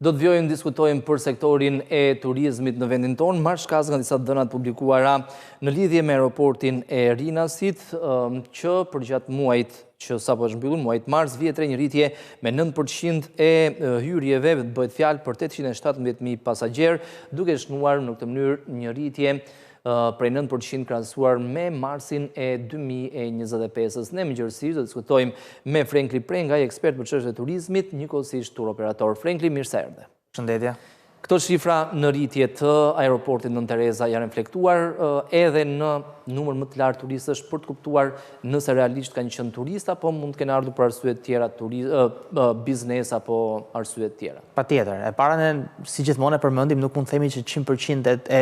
Do të vjojmë diskutojmë për sektorin e turizmit në vendin tonë, marrë shkas nga disa dënat publikuara në lidhje me aeroportin e Rinasit, që për gjatë muajt që sapo është mbyllur, muajt mars, vjetre një rritje me 9% e hyrjeve, të bëhet fjalë për 817.000 pasagjerë, duke shnuar në këtë mënyrë një rritje prej 9% krahasuar me marsin e 2025-ës. Ne mëngjesisht do të diskutojmë me Frenkli Prengaj, ekspert për çështjet e turizmit, njëkohësisht tur operator. Frenkli, mirë se erdhe. Shëndetje. Këto shifra në rritje të aeroportit Nën Tereza janë reflektuar edhe në numër më të lartë turistësh, për të kuptuar nëse realisht kanë qenë turistë apo mund të kenë ardhur për arsye të tjera, biznes apo arsye të tjera. Patjetër. E para ne si gjithmonë e përmendim, nuk mund të themi që 100% e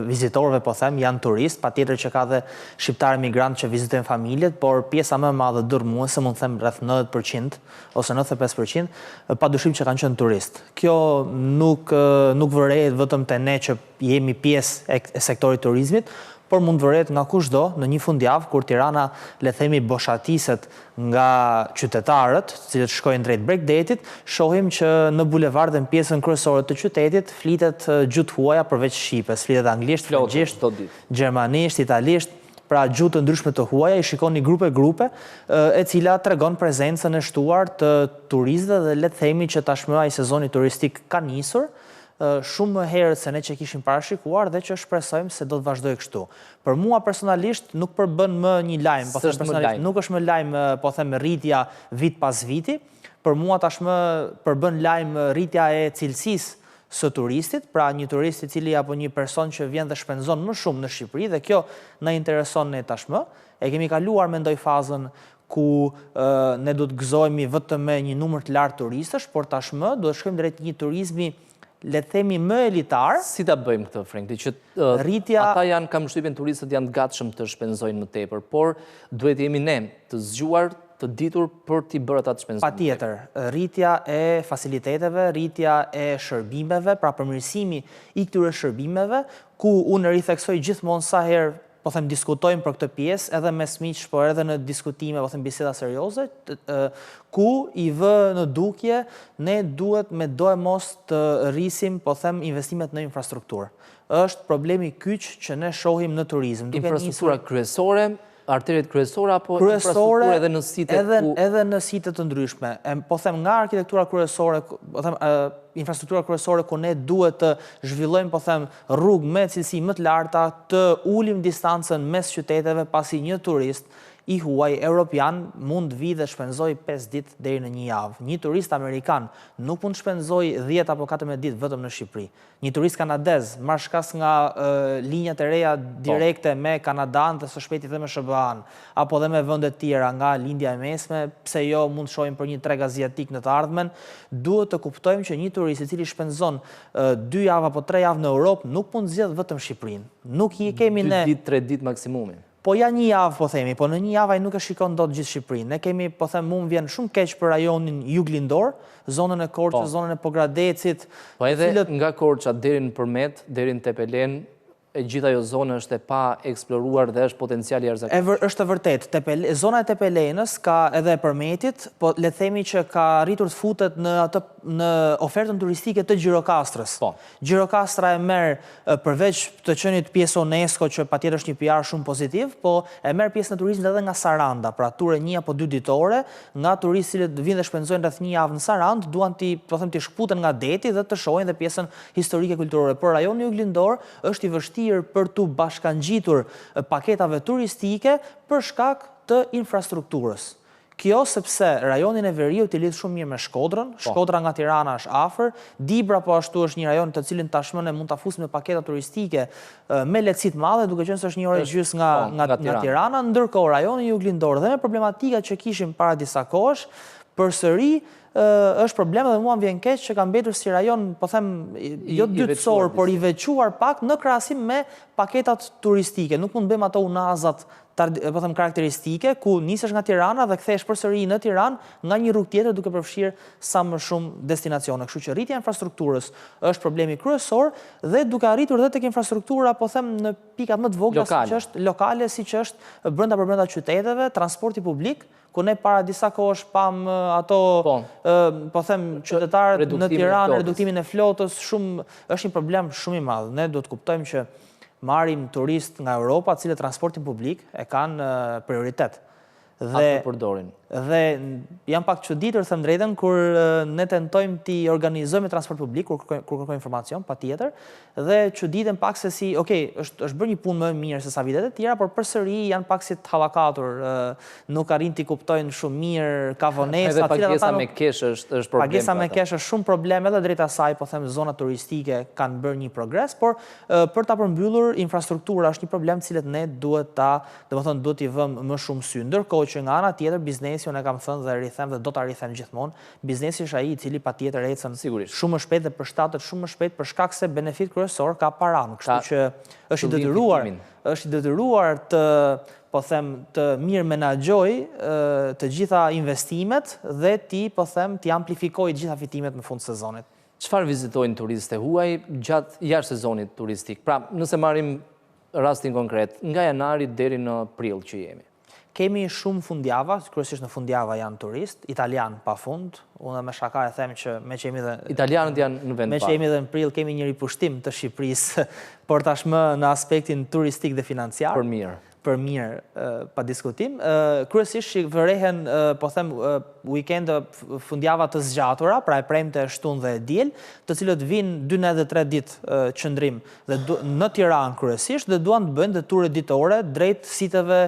vizitorëve po them janë turistë, patjetër që ka dhe shqiptarë migrantë që vizitojnë familjet, por pjesa më e madhe dërmuese, mund të them rreth 90% ose 95%, padyshim që kanë qenë turistë. Kjo nuk vërehet vetëm te ne që jemi pjesë e sektorit turizmit, por mund vërehet nga kushdo në një fundjavë kur Tirana, le themi, boshatiset nga qytetarët, cilët shkojnë drejt Bregdetit, shohim që në bulevardën pjesën kryesore të qytetit flitet gjuhë huaja përveç shqipes, flitet anglisht, francisht, gjermanisht, italisht, pra gjuhë të ndryshme të huaja, i shikoni grupe, e cila tregon prezencën e shtuar të turistëve dhe le të themi që tashmë ai sezoni turistik ka nisur, shumë më herët se ne që kishim parashikuar dhe që shpresojmë se do të vazhdojë kështu. Për mua personalisht nuk përbën më një lajm, nuk është më lajm, po them, rritja vit pas viti, për mua tashmë përbën lajm rritja e cilësisë së turistit, pra një turist i cili apo një person që vjen dhe shpenzon më shumë në Shqipëri, dhe kjo na intereson ne tashmë. E kemi kaluar mendoj fazën ku ne do të gëzohemi vetëm me një numër të lartë turistësh, por tashmë do të shkojmë drejt një turizmi, le të themi, më elitar. Si ta bëjmë këtë, Frenkli, që ata janë, kam përshtypjen, turistët janë të gatshëm të shpenzojnë më tepër, por duhet jemi ne të zgjuar, të ditur për t'i bërë ata të shpenzojnë. Patjetër, rritja e faciliteteve, rritja e shërbimeve, pra përmirësimi i këtyre shërbimeve, ku unë ritheksoj gjithmonë sa herë po them diskutojmë për këtë pjesë, edhe mes miq, por edhe në diskutime, po them biseda serioze, ku i vë në dukje ne duhet me do e mos të rrisim, po them, investimet në infrastrukturë. Është problemi kyç që ne shohim në turizëm. Infrastruktura kryesore, arteret kryesore apo infrastrukturë edhe në sitet ku... Edhe në sitet të ndryshme. Po them, nga arkitektura kryesore, po them, infrastruktura kryesore ku ne duhet të zhvillojmë, po them, rrugë me cilësi më të larta, të ulim distancën mes qyteteve, pasi një turist i huaj europian mund vi dhe shpenzoj 5 ditë deri në një javë. Një turist amerikan nuk mund shpenzoj 10 apo 14 ditë vetëm në Shqipëri. Një turist kanadez marr shkas nga linjat e reja direkte me Kanadan dhe së shpejti dhe me SBA-n, apo dhe me vende të tjera nga Lindja e Mesme, pse jo mund shohim për një treg aziatik në të ardhmen, duhet të kuptojmë që një turist i cili shpenzon 2 javë apo 3 javë në Europë nuk mund zgjedh vetëm Shqipërinë. Nuk i kemi ne 2 ditë, 3 ditë maksimumin. Po ja një javë, po themi, po në një javë ai nuk e shikon dot gjithë Shqipërinë. Ne kemi, po them, mua vjen shumë keq për rajonin juglindor, zonën e Korçës, zonën e Pogradecit. Po edhe nga Korça deri në Përmet, deri në Tepelen, e gjitha ajo zonë është e pa eksploruar dhe është potenciali jashtëzakonshëm. Është vërtet, zona e Tepelenës ka edhe e Përmetit, po le të themi që ka arritur të futet në ofertën turistike të Gjirokastrës. Gjirokastra e merr përveç të qenit pjesë UNESCO, që patjetër është një PR shumë pozitiv, po e merr pjesën e turizmit edhe nga Saranda, pra ture 1 apo 2 ditore, nga turistë që vinë dhe shpenzojnë rreth 1 javë në Sarandë, duan të shkputen nga deti dhe të shohin dhe pjesën historike kulturore. Por rajoni juglindor është i vështirë për të bashkangjitur paketave turistike për shkak të infrastrukturës. Kjo sepse rajonin e Veriut i lidh shumë mirë me Shkodrën, Shkodra nga Tirana është afër, Dibra po ashtu është një rajon të cilin tashmë ne mund ta fusim me paketa turistike me lehtësi të madhe, duke qenë se është 1 orë gjys nga Tirana, ndërkohë rajoni juglindor dhe me problematikat që kishim para disa kohësh, përsëri është problem dhe mua më vjen keq që ka mbetur si rajon, po them, jo dytësor, por i veçuar pak në krahasim me paketat turistike. Nuk mund bëjmë ato unazat, po them, karakteristike, ku nisesh nga Tirana dhe kthehesh përsëri në Tiranë nga një rrugë tjetër duke përfshirë sa më shumë destinacione. Kështu që rritja e infrastrukturës është problemi kryesor dhe duke arritur edhe tek infrastruktura, po them, në pikat më të vogla, siç është lokale, siç është brenda qyteteve, transporti publik, ku ne para disa kohësh pam ato, po them, qytetarët në Tiranë, reduktimin e flotës, është një problem shumë i madh. Ne do të kuptojmë që marrim turist nga Europa, cilët transportin publik e kanë prioritet. Dhe jam pak çuditur, them drejtën, kur ne tentojmë t'i organizojmë transport publik, kur kërkojmë informacion, patjetër, dhe çuditen pak se si, është bërë një punë më e mirë se sa vitet e tjera, por përsëri janë pak si të hallakatur, nuk arrin t'i kuptojnë shumë mirë, ka vonesa. Edhe pagesa me kesh është problem. Pagesa me kesh është shumë problem, edhe drejt asaj, po them, zona turistike kanë bërë një progres, por për ta përmbyllur infrastruktura është një problem cilët ne duhet t'i vëmë më shumë sy. Ndërkohë që nga ana tjetër biznesi, unë e kam thënë dhe rrithem dhe do ta rrithem gjithmonë, biznesi është ai i cili patjetër ecën shumë më shpejt dhe përshtatet shumë më shpejt për shkak se benefit kryesor ka paran, kështu që është i detyruar të mirë menaxhoj të gjitha investimet dhe ti amplifikoj të gjitha fitimet në fund sezonit. Çfarë vizitojnë turistët e huaj gjatë jashtë sezonit turistik? Pra, nëse marrim rastin konkret, nga janari deri në prill që jemi. Kemi shumë fundjava, kryesisht në fundjava janë turist, italian pafund. Unë me shaka e them që me që jemi dhe italianët janë në vend me që jemi dhe në prill kemi një ripushtim të Shqipërisë, por tashmë në aspektin turistik dhe financiar. Për mirë, pa diskutim. Kryesisht vërehen, po them, weekend fundjava të zgjatura, pra e premte, shtunë dhe diel, të cilët vinë 2 dhe 3 ditë qëndrim në Tiranë kryesisht dhe duan të bëjnë dhe ture ditore drejt siteve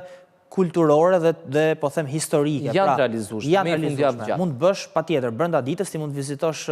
kulturore dhe po them historike. Janë realizueshme. Mund të bësh patjetër brenda ditës, ti mund të vizitosh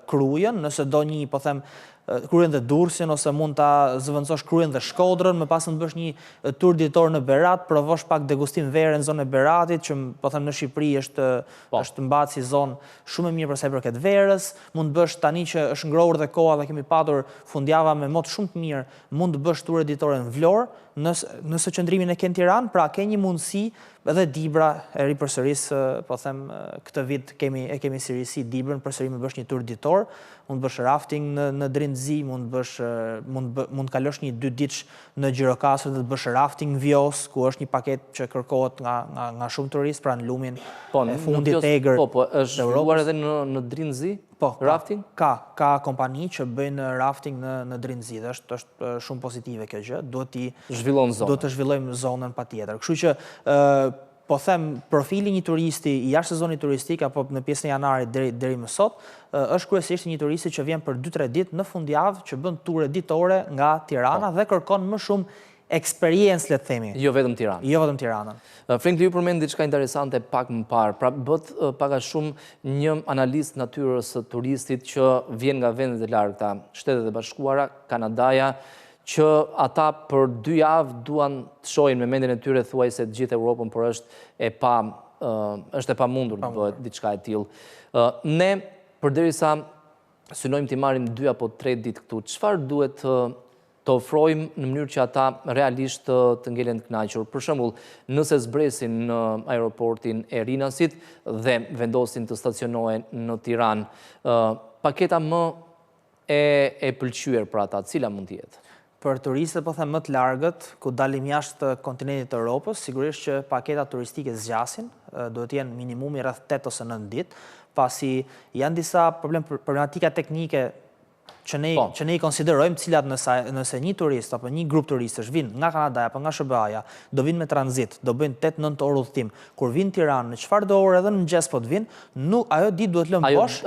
Krujën, nëse do një, po them, Krujën dhe Durrësin, ose mund ta zëvendësosh Krujën dhe Shkodrën, më pas të bësh një tur ditor në Berat, provosh pak degustim verë në zonën e Beratit, që po them në Shqipëri është mbahet si zonë shumë e mirë për sa i përket verës. Mund të bësh tani që është ngrohur dhe koha dhe kemi patur fundjava me motë shumë të mirë, mund të bësh ture ditore në Vlorë, nëse qëndrimin e ken Tiranë, pra ke një mundësi edhe Dibra e ri përsërisë, po them, këtë vit e kemi sirisi Dibrën, përsëri më bësh një tur ditor, mund bësh rafting në Drindzi, mund kalosh një 2 ditësh në Gjirokastër dhe të bësh rafting Vjos, ku është një paket që kërkohet nga shumë turist, pra në lumin e fundit Egër. Po, është zhvilluar edhe në Drindzi? Rafting? Ka kompani që bëjnë rafting në Drindzi dhe është shumë pozitive kjo gjë. Duhet të zhvillojmë zonën patjetër. Kështu që, po them, profili një turisti i jashtë sezonit turistik apo në pjesën e janarit deri më sot, është kryesisht një turisti që vjen për 2-3 ditë në fundjavë, që bën ture ditore nga Tirana dhe kërkon më shumë eksperiencë, le të themi. Jo vetëm Tiranën. Jo vetëm Tiranën. Frank, ju përmend diçka interesante pak më parë. Pra bët pak a shumë një analist natyrës së turistit që vjen nga vendet e largëta, Shtetet e Bashkuara, Kanadaja, që ata për 2 javë duan të shohin me mendjen e tyre thuajse të gjithë Europën, por është e pamundur të bëhet diçka e tillë. Ne përderisa synojmë të marrim 2 apo 3 ditë këtu, çfarë duhet të ofrojmë në mënyrë që ata realisht të ngelen të kënaqur? Për shembull, nëse zbresin në aeroportin e Rinasit dhe vendosin të stacionohen në Tiranë, paketa më e pëlqyer për ata, cila mund të jetë? Për turistët, po them, më të largët, ku dalim jashtë kontinentit të Europës, sigurisht që paketat turistike zgjasin, duhet të jenë minimumi rreth 8 ose 9 ditë, pasi janë disa problematika teknike që ne i konsiderojmë, cilat nëse një turist apo një grup turistësh vinë nga Kanadaja apo nga SBA-ja, do vinë me tranzit, do bëjnë 8-9 orë udhëtim, kur vinë Tiranë, në çfarë do orë edhe në mëngjes po të vinë, ajo ditë duhet lënë bosh,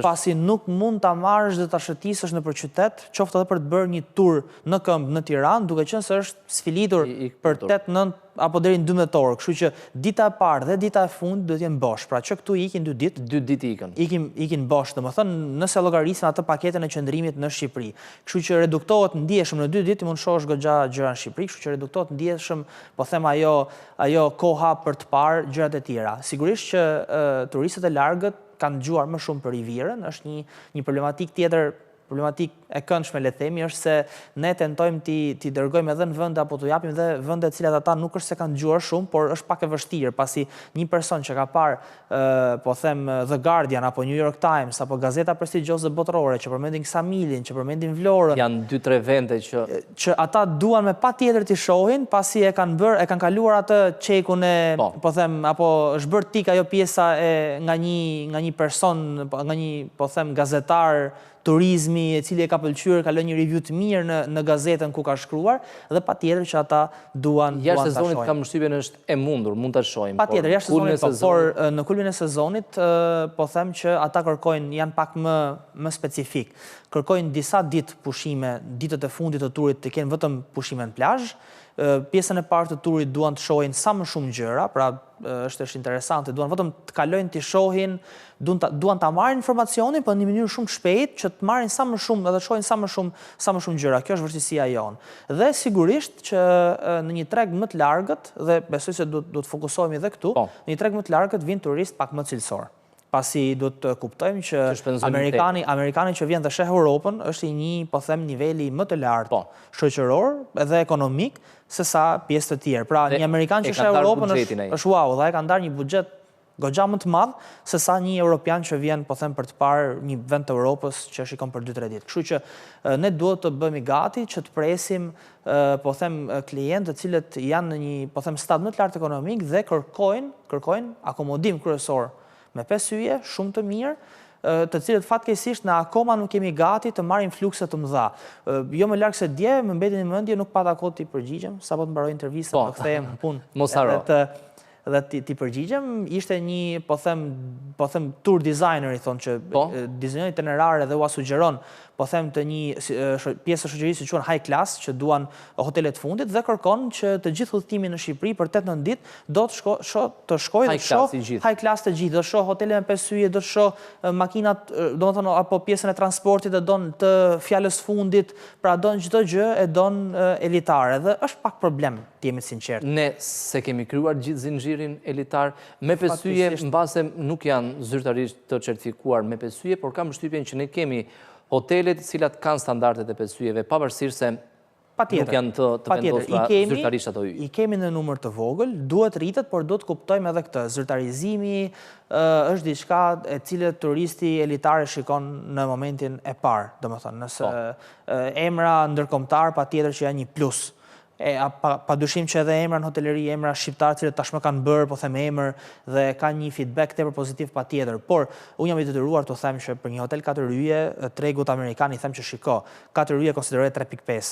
pasi nuk mund ta marrësh dhe ta shëtisësh nëpër qytet, qoftë edhe për të bërë një tur në këmbë në Tiranë, duke qenë se është sfilitur për 8-9 apo deri në 12 orë, kështu që dita e parë dhe dita e fundit duhet jenë bosh. Pra që këtu ikin 2 ditë. 2 ditë ikën. Ikin bosh, domethënë nëse llogarisin atë paketën e qëndrimit në Shqipëri. Kështu që reduktohet ndjeshëm në 2 ditë, mund shohësh goxha gjëra në Shqipëri, kështu që reduktohet ndjeshëm, po them ajo koha për të parë gjërat e tjera. Sigurisht që turistët e largët kanë dëgjuar më shumë për Rivierën, është një problematik tjetër problematikë e këndshme le të themi është se ne tentojmë t'i dërgojmë edhe në vende apo t'u japim dhe vende të cilat ata nuk është se kanë dëgjuar shumë, por është pak e vështirë, pasi një person që ka parë po them The Guardian apo New York Times apo gazeta prestigjioze botërore që përmendin Ksamilin, që përmendin Vlorën, janë 2-3 vende që ata duan me patjetër t'i shohin, pasi e kanë kaluar atë çekun e po them apo është bërë tik ajo pjesa nga një person, nga një po them gazetar turizmi, e cili e ka pëlqyer, ka lënë një review të mirë në gazetën ku ka shkruar, dhe patjetër që ata duan ta shohin. Jashtë sezonit kam përshtypjen është e mundur, mund ta shohim. Patjetër, jashtë sezonit, por në kulmin e sezonit po them që ata kërkojnë, janë pak më specifik. Kërkojnë disa ditë pushime, ditët e fundit të turit të kenë vetëm pushime në plazh. Pjesën e parë të turit duan të shohin sa më shumë gjëra, pra është interesante, duan vetëm të kalojnë të shohin, duan ta marrin informacionin për në një mënyrë shumë shpejt që të marrin sa më shumë dhe të shohin sa më shumë gjëra. Kjo është vështirësia jonë. Dhe sigurisht që në një treg më të largët, dhe besoj se duhet të fokusohemi edhe këtu, në një treg më të largët vijnë turistë pak më cilësor. Pasi do të kuptojmë që Amerikani që vjen dhe sheh Europën është i një, po them, niveli më të lartë shoqëror edhe ekonomik se sa pjesë të tjerë. Pra një Amerikan që sheh Europën është wow, dhe ai ka ndarë një buxhet goxha më të madh se sa një Europian që vjen, po them, për të parë një vend të Europës që shikon për 2-3 ditë. Kështu që ne duhet të bëhemi gati që të presim, po them, klientë të cilët janë në një, po them, stad më të lartë ekonomik dhe kërkojnë akomodim kryesor me 5 yje, shumë të mirë, të cilët fatkeqësisht na akoma nuk jemi gati të marrim flukse të mëdha. Jo më larg se dje, më mbeti në mendje, nuk pata kohë t'i përgjigjem, sapo të mbaroj intervistën, do kthehem në punë. Mos haro. Dhe t'i përgjigjem, ishte një, po them, tour designer, i thonë, që dizajnoi itinerare dhe ua sugjeron, po them, të një pjesë të shoqërisë që quhen high class, që duan hotelet fundit dhe kërkon që të gjithë udhëtimi në Shqipëri për 8-9 ditë do të shkojë dhe shoh high class të gjithë, do shoh hotele me 5 yje, do shoh makinat, domethënë apo pjesën e transportit e don të fjalës fundit, pra don çdo gjë e don elitare dhe është pak problem, të jemi sinqert. Ne se kemi krijuar gjithë zinxhirin elitar me 5 yje, mbase nuk janë zyrtarisht të certifikuar me 5 yje, por kam përshtypjen që ne kemi hotelet cilat kanë standardet e 5 yjeve, pavarësisht se nuk janë të vendosura zyrtarisht ato yje. I kemi në numër të vogël, duhet rritet, por do të kuptojmë edhe këtë. Zyrtarizimi është diçka e cilët turisti elitare shikon në momentin e parë, domethënë, nëse emra ndërkombëtar patjetër që janë një plus. Padyshim që edhe emra në hoteleri, emra shqiptarë cilët tashmë kanë bërë, po them, emër dhe kanë një feedback tepër pozitiv patjetër. Por unë jam i detyruar të them që për një hotel 4 yje, tregut amerikan i them që shiko, 4 yje konsiderohet 3.5.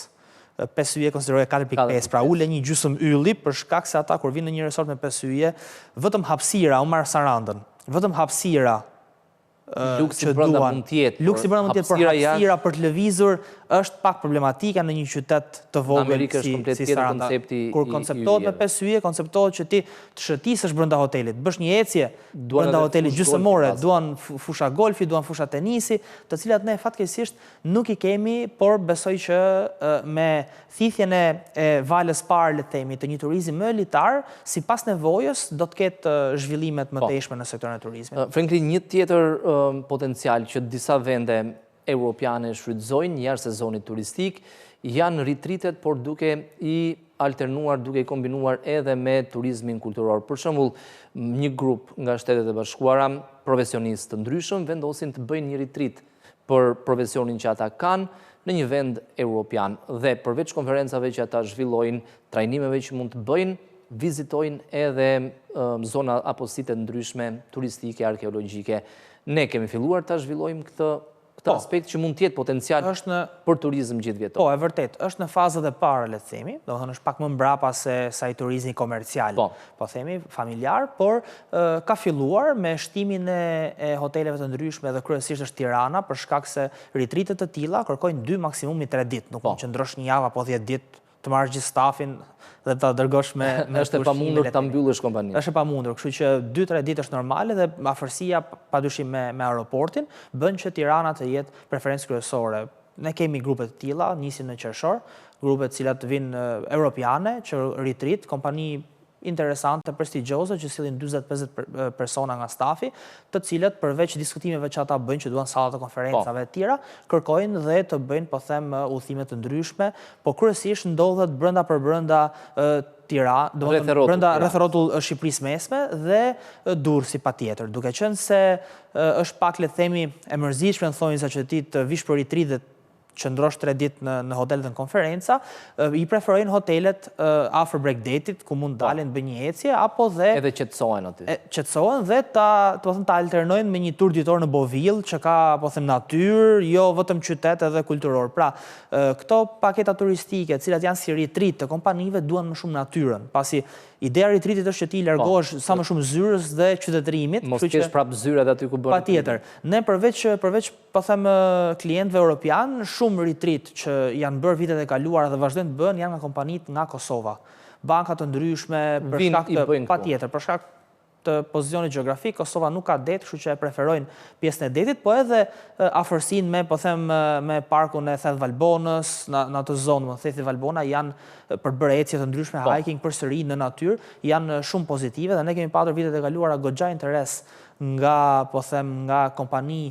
5 yje konsiderohet 4.5, pra ule një gjysmë ylli për shkak se ata kur vinë në një resort me 5 yje, vetëm hapësira, unë marr Sarandën, vetëm hapësira Luksi brenda mund të jetë, por hapësira për të lëvizur është pak problematika në një qytet të vogël si Saranda. Kur konceptohet me 5 yje, konceptohet që ti të shëtisësh brenda hotelit, bësh një ecje brenda hotelit gjysmore, duan fusha golfi, duan fusha tenisi, të cilat ne fatkeqësisht nuk i kemi, por besoj që me thithjen e valës parë, le të themi, të një turizmi më elitar, sipas nevojës do të ketë zhvillimet më tejshme në sektorin e turizmit. Franklin, një tjetër potencial që disa vende europiane shfrytëzojnë jashtë sezonit turistik janë ritritet, por duke i alternuar, duke i kombinuar edhe me turizmin kulturor. Për shembull, një grup nga Shtetet e Bashkuara, profesionistë të ndryshëm, vendosin të bëjnë një ritrit për profesionin që ata kanë në një vend europian. Dhe përveç konferencave që ata zhvillojnë, trajnimeve që mund të bëjnë, vizitojnë edhe zona apo site ndryshme turistike, arkeologjike. Ne kemi filluar ta zhvillojmë këtë aspekt që mund të jetë potencial për turizëm gjithëvjetor. Po, e vërtet, është në fazat e para, le të themi, domethënë është pak më mbrapa se sa i turizmi komercial, po themi familjar, por ka filluar me shtimin e hoteleve të ndryshme dhe kryesisht është Tirana, për shkak se ritritet të tilla kërkojnë 2 maksimumi 3 ditë, nuk mund qëndrosh një javë apo 10 ditë të marrësh gjithë stafin dhe ta dërgosh me është e pamundur ta mbyllësh kompaninë. Është e pamundur, kështu që 2-3 ditë është normale dhe afërsia padyshim me aeroportin bën që Tirana të jetë preferencë kryesore. Ne kemi grupe të tilla, nisin në qershor, grupe të cilat vinë europiane që ritrit, kompani interesante, prestigjioze, që sillin 40-50 persona nga stafi, të cilët përveç diskutimeve që ata bëjnë, që duan salla të konferencave e tjera, kërkojnë dhe të bëjnë, po them, udhëtime të ndryshme, po kryesisht ndodhet brenda për brenda rreth rrotull Shqipërisë mesme dhe Durrësi patjetër, duke qenë se është pak, le të themi, e mërzitshme në thonjza që ti të vish për retreat dhe qëndrosh 3 ditë në hotelet në konferenca, i preferojnë hotelet afër Bregdetit, ku mund dalin bëjnë një ecje, apo dhe edhe qetësohen aty. Qetësohen dhe ta alternojnë me një tur ditor në Bovill, që ka, po them, natyrë, jo vetëm qytet edhe kulturor. Pra, këto paketa turistike, cilat janë si retreat të kompanive, duan më shumë natyrën, pasi ideja e retreatit është që ti largohesh sa më shumë zyrës dhe qytetërimit. Mos kesh prapë zyrat aty ku bën. Patjetër. Ne përveç po them klientëve europian, shumë retreat që janë bërë vitet e kaluara dhe vazhdojnë të bëhen janë nga kompanitë nga Kosova. Banka të ndryshme për shkak të patjetër, për shkak të pozicionit gjeografik, Kosova nuk ka det, kështu që e preferojnë pjesën e detit, po edhe afërsinë me, po them, me parkun e Thellë Valbonës, në atë zonë, më Thellë Valbona janë për bërë ecje të ndryshme, hiking përsëri në natyrë, janë shumë pozitive dhe ne kemi patur vitet e kaluara goxha interes nga, po them, nga kompani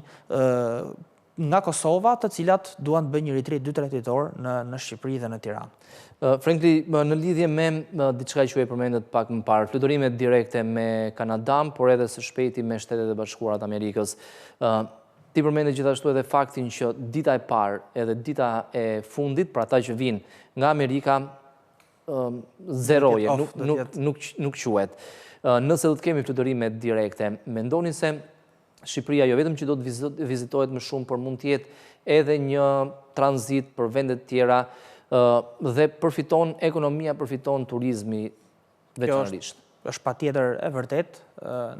nga Kosova, të cilat duan të bëjnë një retreat 2-3 ditor në Shqipëri dhe në Tiranë. Frankly, në lidhje me diçka që e përmendet pak më parë, fluturime direkte me Kanadan, por edhe së shpejti me Shtetet e Bashkuara të Amerikës. Ti përmendet gjithashtu edhe faktin që dita e parë edhe dita e fundit, për ata që vinë nga Amerika, zeroje, nuk quhet. Nëse do të kemi fluturime direkte, mendoni se Shqipëria jo vetëm që do të vizitohet më shumë, por mund të jetë edhe një tranzit për vendet tjera dhe ekonomia përfiton turizmi veçanërisht. Kjo është patjetër e vërtet.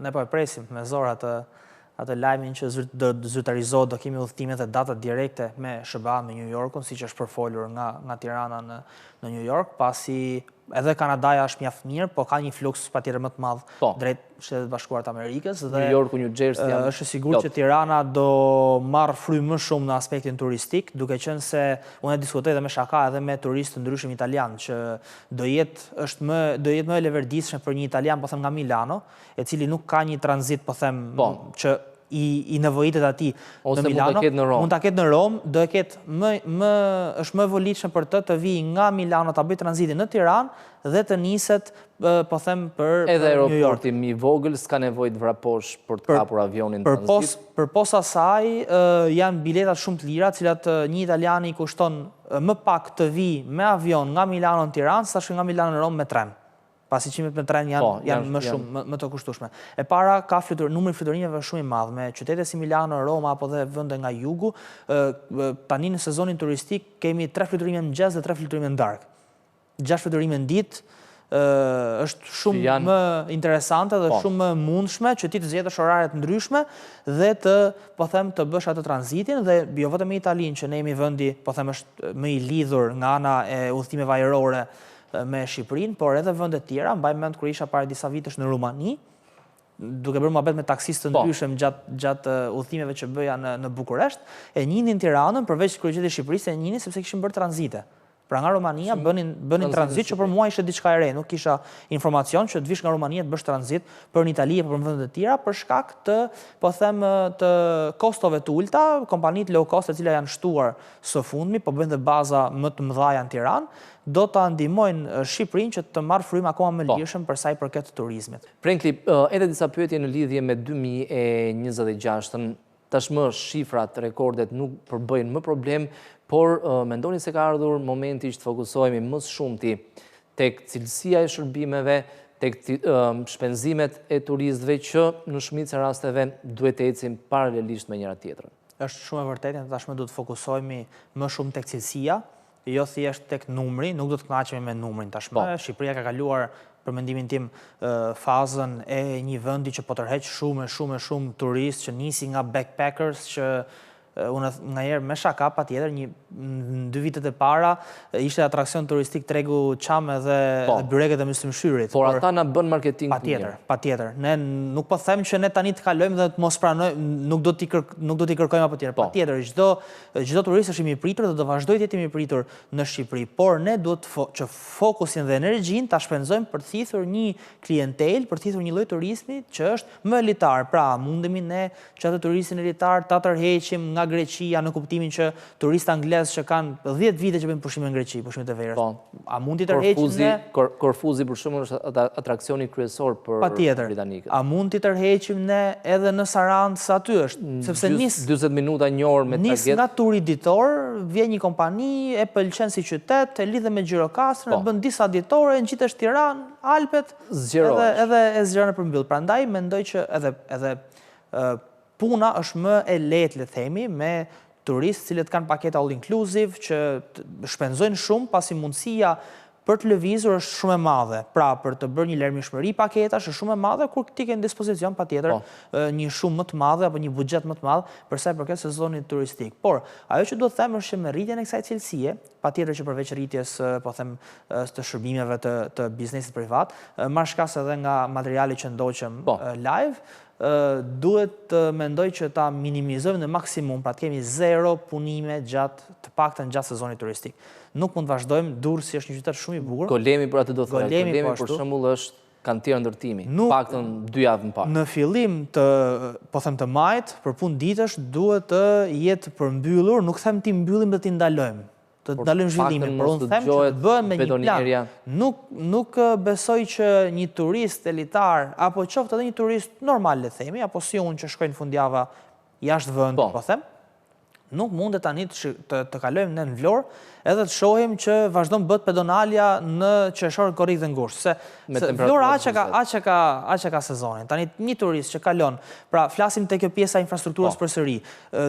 Ne po e presim me zor atë lajmin që zyrtarizohet, do kemi udhëtimet dhe datat direkte me SBA, me New Yorkun, siç është përfolur nga Tirana në New York, pasi edhe Kanadaja është mjaft mirë, po ka një fluks patjetër më të madh drejt Shtetet Bashkuara të Amerikës dhe New Yorku, New Jersey janë. Është sigurt që Tirana do marrë frymë më shumë në aspektin turistik, duke qenë se unë diskutoj edhe me shaka edhe me turistë të ndryshëm italian, që do jetë më e leverdisshme për një italian, po them, nga Milano, e cili nuk ka një tranzit, po them, që i nevojitet ati në Milano, mund ta ketë në Rom, do e ketë është më volitshme për të vi nga Milano, ta bëj tranzitin në Tiranë dhe të niset, po them, për New York. Edhe aeroporti i vogël s'ka nevojë të vraposh për të kapur avionin tranzit. Përposa saj janë biletat shumë të lira, cilat një italiani kushton më pak të vi me avion nga Milano në Tiranë, sa që nga Milano në Rom me tren. Pasi qimet me tren janë më shumë, më të kushtueshme. E para, ka numri fluturimeve shumë i madh, me qytete si Milano, Roma, apo dhe vende nga jugu. Tani në sezonin turistik kemi 3 fluturime në mëngjes dhe 3 fluturime në darkë. 6 fluturime në ditë është shumë më interesante dhe shumë më mundshme që ti të zgjedhësh orare të ndryshme dhe të, po them, të bësh atë tranzitin, dhe jo vetëm me Italinë, që ne jemi vendi, po them, është më i lidhur nga ana e udhëtimeve ajrore me Shqipërinë, por edhe vendet tjera. Mbaj mend kur isha para disa vitesh në Rumani, duke bërë mohabet me taksistë të ndryshëm gjatë udhëtimeve që bëja në Bukuresht, e njihnin Tiranën përveç kryeqytetit të Shqipërisë, e njihnin sepse kishin bërë tranzite. Pra nga Romania bënin tranzit, që për mua ishte diçka e re, nuk kisha informacion që të vish nga Romania të bësh tranzit për në Itali apo për vendet e tjera, për shkak të, po them, të kostove të ulta. Kompanitë low cost, të cilat janë shtuar së fundmi, po bëjnë dhe baza më të mëdha në Tiranë, do ta ndihmojnë Shqipërinë që të marrë frymë akoma më lirshëm për sa i përket turizmit. Frankly, edhe disa pyetje në lidhje me 2026-ën. Tashmë shifrat, rekordet nuk përbëjnë më problem, por mendoni se ka ardhur momenti që të fokusohemi më shumti tek cilësia e shërbimeve, tek shpenzimet e turistëve që në shumicën e rasteve duhet të ecim paralelisht me njëra tjetrën. Është shumë e vërtetë, tashmë duhet të fokusohemi më shumë tek cilësia, jo thjesht tek numri, nuk do të kënaqemi me numrin tashmë. Shqipëria ka kaluar, për mendimin tim, fazën e një vendi që po tërheq shumë turist, që nisi nga backpackers, që unë nga herë me shaka patjetër në 2 vitet e para ishte atraksion turistik tregu Çam edhe byreket e myslimshyrit. Por ata na bën marketing patjetër. Ne nuk po them që ne tani të kalojmë dhe të mos pranojmë, nuk do t'i kërkojmë apo tjetër. Patjetër, çdo turist është i mirëpritur dhe do vazhdojë të jetë i mirëpritur në Shqipëri, por ne duhet që fokusin dhe energjinë ta shpenzojmë për të thithur një klientel, për të thithur një lloj turizmi që është më elitar. Pra, mundemi ne që atë turistin elitar ta tërheqim nga Greqia në kuptimin që turistë anglez që kanë 10 vite që bëjnë pushime në Greqi, pushimet e verës. A mund t'i tërheqim ne? Korfuzi për shembull është atraksioni kryesor për britanikët. A mund t'i tërheqim ne edhe në Sarandë sa aty është? Sepse 40 minuta një orë me tragjet. Nis nga turi ditor, vjen një kompani, e pëlqen si qytet, e lidhe me Gjirokastrën, e bën disa ditore, në qitesh Tiranë, Alpet, edhe e zgjeron në përmbyll. Prandaj mendoj që edhe puna është më e lehtë, le të themi, me turistë cilët kanë paketa all inclusive, që shpenzojnë shumë, pasi mundësia për të lëvizur është shumë e madhe. Pra, për të bërë një larmishmëri paketash është shumë e madhe, kur ti ke në dispozicion patjetër një shumë më të madhe apo një buxhet më të madh për sa i përket sezonit turistik. Por, ajo që duhet të them është që me rritjen e kësaj cilësie, patjetër që përveç rritjes, po them, të shërbimeve të biznesit privat, marr shkas edhe nga materiali që ndoqëm live, duhet të mendoj që ta minimizojmë në maksimum, pra të kemi 0 punime të paktën gjatë sezonit turistik. Nuk mund të vazhdojmë, Durrësi është një qytet shumë i bukur. Golemi për atë do të thotë, Golemi për shembull është kantier ndërtimi, paktën 2 javë më parë. Në fillim të majit, për punë ditësh duhet të jetë përmbyllur, nuk them ti mbyllim dhe ti ndalojmë. Të ndalojmë zhvillimin, por unë them që të bëhen me një plan. Nuk besoj që një turist elitar, apo qoftë edhe një turist normal, le themi, apo si unë që shkojnë fundjava jashtë vendit, po them, nuk mundet tani të kalojmë në Vlorë edhe të shohim që vazhdon bët pedonalja në qershor, korrik dhe ngushtë. Se Vlora aq e ka sezonin. Tani një turist që kalon, pra flasim te kjo pjesa e infrastrukturës përsëri.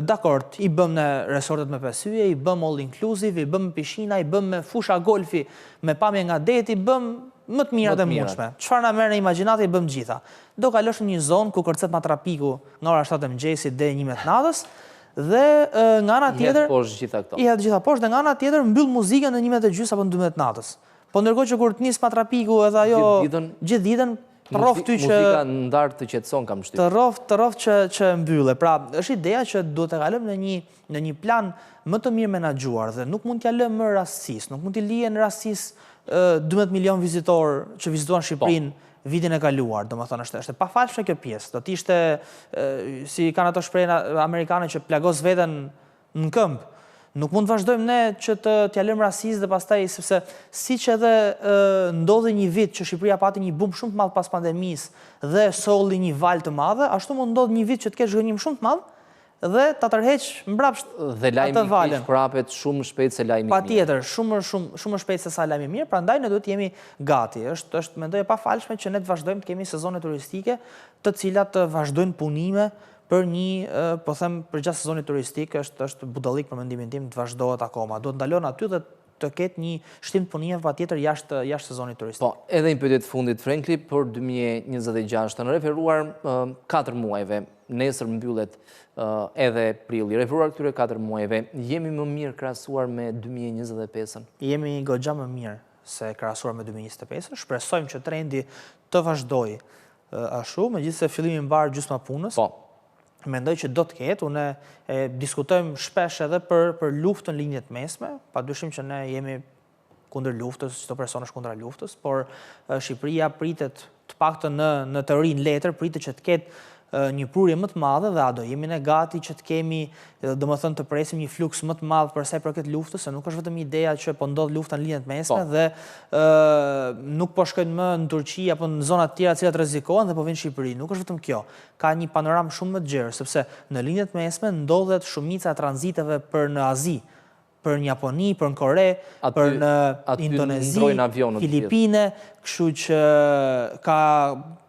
Dakord, i bëm në resortet me pesyje, i bëm all inclusive, i bëm pishina, i bëm me fusha golfi, me pamje nga deti, i bëm më të mirat e mundshme. Çfarë na merr në imagjinatë i bëm gjitha. Do kalosh në një zonë ku kërcet matrapiku nga ora 7 e mëngjesit deri 11 natës, dhe nga ana tjetër i hedh gjitha poshtë, dhe nga ana tjetër mbyll muzikën në 11:30 apo në 12 natës. Po ndërkohë që kur të nis matrapiku edhe ajo gjithë ditën rrof ty që muzika ndar të qetëson, kam vështirë. Të rrof që mbylle. Pra, është ideja që duhet të kalojmë në një plan më të mirë menaxhuar dhe nuk mund t'ja lëmë më rastësisë, nuk mund t'i lihen rastësisë 12 milion vizitor që vizituan Shqipërinë vitin e kaluar, domethënë është e pafalshme kjo pjesë. Do të ishte si kanë ato shprehje amerikane që plagos veten në këmbë. Nuk mund të vazhdojmë ne që t'ja lëmë rastësisë dhe pastaj, sepse siç edhe ndodhi një vit që Shqipëria pati një bum shumë të madh pas pandemisë dhe solli një val të madhe, ashtu mund ndodh një vit që të kesh zhgënjim shumë të madh dhe ta tërheq mbrapsht dhe lajmi i prapet shumë shpejt se lajmi i mirë. Patjetër, shumë shpejt se sa lajmi i mirë, prandaj ne duhet të jemi gati. Është mendoj e pafalshme që ne të vazhdojmë të kemi sezone turistike, të cilat të vazhdojnë punime për një, po them, për gjatë sezonit turistik, është budallik për mendimin tim të vazhdohet akoma. Duhet ndalon aty dhe të ketë një shtim të punimeve patjetër jashtë sezonit turistik. Po, edhe një pyetje të fundit, Frenkli, për 2026, të në referuar 4 muajve, nesër mbyllet edhe prilli, referuar këtyre 4 muajve, jemi më mirë krahasuar me 2025-ën? Jemi goxha më mirë se krahasuar me 2025-ën. Shpresojmë që trendi të vazhdojë ashtu, megjithëse fillimi mbar gjysma punës. Po. Mendoj që do të ketë, unë diskutojmë shpesh edhe për luftën linjët mesme, padyshim që ne jemi kundër luftës, çdo person është kundër luftës, por Shqipëria pritet të paktën në teorinë letër, pritet që të ketë një prurje më të madhe dhe a do jemi ne gati që të kemi, domethënë të presim një fluks më të madh për sa i përket luftës, se nuk është vetëm ideja që po ndodh lufta në linjët mesme dhe nuk po shkojnë më në Turqi apo në zona të tjera të cilat rrezikohen dhe po vinë në Shqipëri. Nuk është vetëm kjo. Ka një panoramë shumë më të gjerë, sepse në linjët mesme ndodhet shumica e tranziteve për në Azi, për në Japoni, për në Kore, për në Indonezi, Filipine. kështu që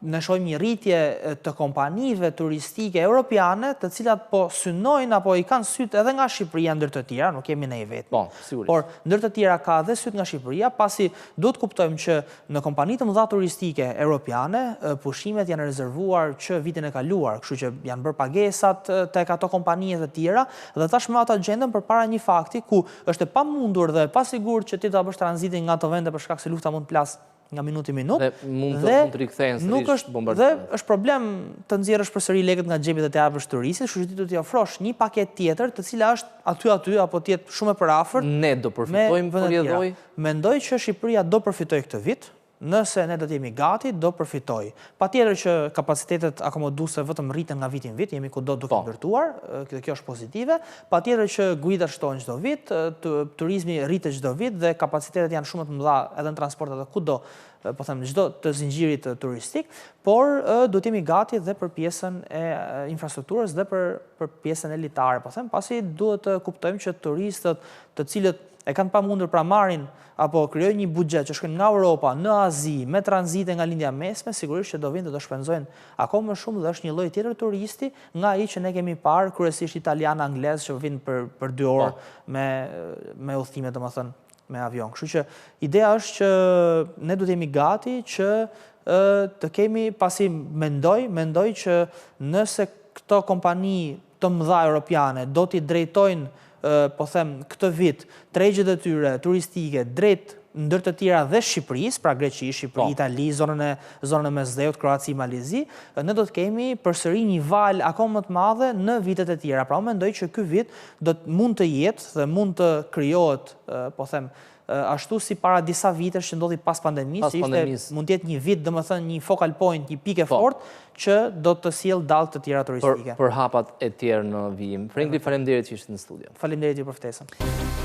ne shohim një rritje të kompanive turistike europiane, të cilat po synojnë apo i kanë syt edhe nga Shqipëria ndër të tjera, nuk kemi ne i vetë. Po, sigurisht. Por ndër të tjera ka edhe syt nga Shqipëria, pasi duhet kuptojmë që në kompanitë të mëdha turistike europiane, pushimet janë rezervuar që vitin e kaluar, kështu që janë bërë pagesat tek ato kompanie të tjera dhe tashmë ata gjenden përpara një fakti ku është e pamundur dhe pasigurt që ti ta bësh tranzitin nga ato vende për shkak se lufta mund të plas nga minutë i minutë. Dhe mund të rikthehen sërish bombardimet. Dhe është problem të nxjerrësh përsëri lekët nga xhepi dhe të japësh turistit, kështu që ti do t'i ofrosh një paketë tjetër, të cila është aty apo të jetë shumë e përafërt. Ne do përfitojmë për rrjedhoj. Mendoj që Shqipëria do përfitojë këtë vit. Nëse ne do të jemi gati, do përfitoj. Patjetër që kapacitetet akomoduese vetëm rriten nga vit në vit, jemi kudo duke ndërtuar, kjo është pozitive. Patjetër që guidat shtohen çdo vit, turizmi rritet çdo vit dhe kapacitetet janë shumë të mëdha edhe në transport edhe kudo, po them çdo të zinxhirit turistik, por duhet jemi gati dhe për pjesën e infrastrukturës dhe për pjesën elitare, po them, pasi duhet të kuptojmë që turistët të cilët e kanë pamundur pra marrin apo krijojnë një buxhet që shkojnë nga Europa në Azi me tranzite nga lindja mesme, sigurisht që do vinë dhe do shpenzojnë akoma më shumë dhe është një lloj tjetër turisti nga ai që ne kemi parë kryesisht italian, anglez që vinë për 2 orë me udhëtime, domethënë me avion. Kështu që ideja është që ne duhet jemi gati që të kemi, pasi mendoj që nëse këto kompani të mëdha europiane do t'i drejtojnë po them këtë vit tregjet e tyre turistike drejt ndër të tjera dhe Shqipërisë, pra Greqi, Shqipëri, Itali, zonën e Mesdheut, Kroaci, Malizi, ne do të kemi përsëri një val akoma më të madhe në vitet e tjera. Pra unë mendoj që ky vit mund të jetë dhe mund të krijohet, po them, ashtu si para disa vitesh që ndodhi pas pandemisë, mund të jetë një vit, domethënë një focal point, një pikë fort që do të sjell dallë të tjera turistike. Për hapat e tjerë në vijim. Faleminderit që ishte në studio. Faleminderit ju për ftesën.